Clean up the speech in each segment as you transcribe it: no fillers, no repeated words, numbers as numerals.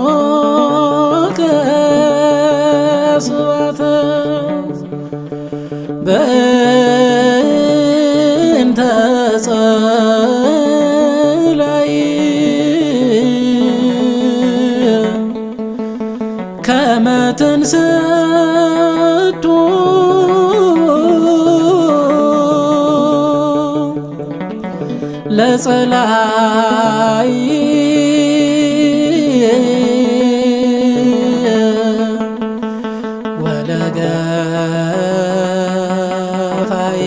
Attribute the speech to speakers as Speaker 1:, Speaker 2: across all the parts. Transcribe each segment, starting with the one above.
Speaker 1: አስተዳሎከ ስብሐተ በእንተ ጸላኢ ከመ ትንሣኤቱ ለጸላኢ ወለገፋኢ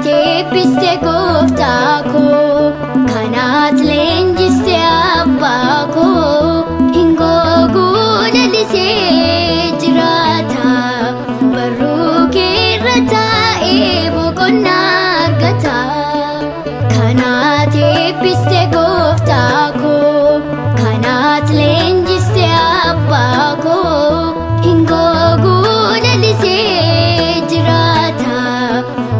Speaker 2: Eebbiste gooftaa koo kanaat leenjiste abbaa koo hin googuu lalisee jiraata barruu keerra taa'ee boqonnaa argata. Kanaat eebbiste gooftaa koo kanaat leenjiste abbaa koo hin googuu lalisee jiraata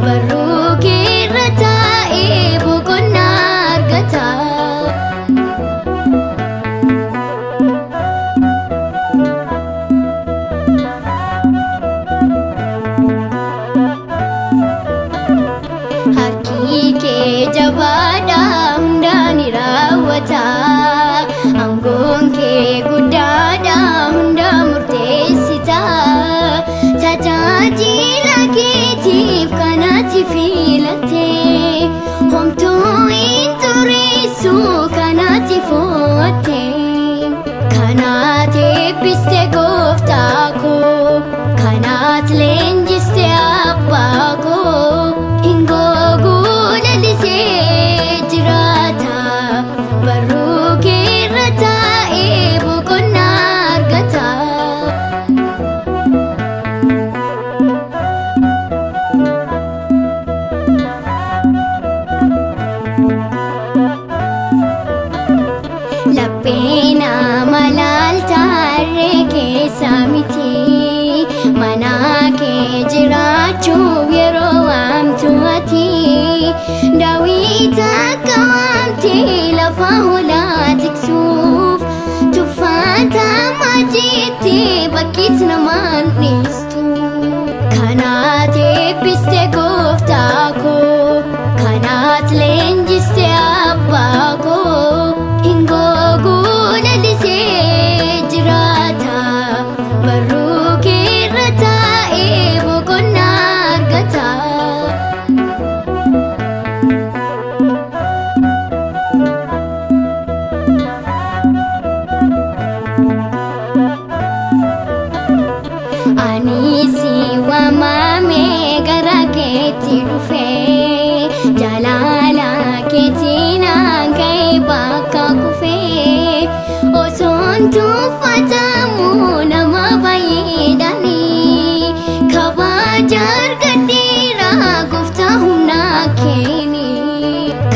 Speaker 2: barruu keerra taa'ee boqonnaa argata. Harki kee jabaadha hundaan ni raawwata aangoon kee guddaadha hunda murteessita tajaajila keetiif kanatti filatte homtuu hin xureessu kanatti fo'atte. Kanaat eebbiste gooftaa koo kanaat leenjiste abbaa koo hin googuu lalisee jiraata barruu keerra taa'ee boqonnaa argata. Lapheen amalaalta harree keessa miti mana kee jiraachuuf yeroo waamtu ati Daawit akka waamtee lafa hoolaa tiksuuf tuffatamaa jettee bakkees namaan dhiistu. Kanaat eebbiste gooftaa koo kanaat leenjiste abbaa koo hin googuu lalisee jiraata barruu keerra taa'ee boqonnaa argata. Ani si waamame gara keetti dhufe jaalala keetiin hanga'e bakka kufe osoon tuffatamu nama baay'eedhaani kabaja argadheera gooftaa humna keeni.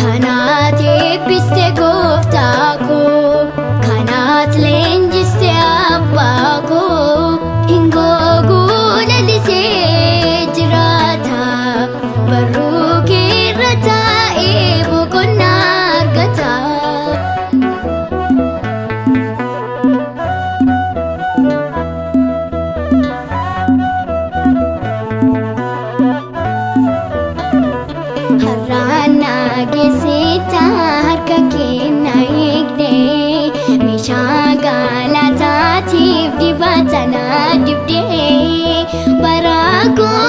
Speaker 2: Kanaat eebbiste gooftaa koo kanaat leenjiste abbaa koo hin googuu lalisee jiraata barruu geessita harka kenna eegde meeshaa galataatiif dibata na dibde bara koo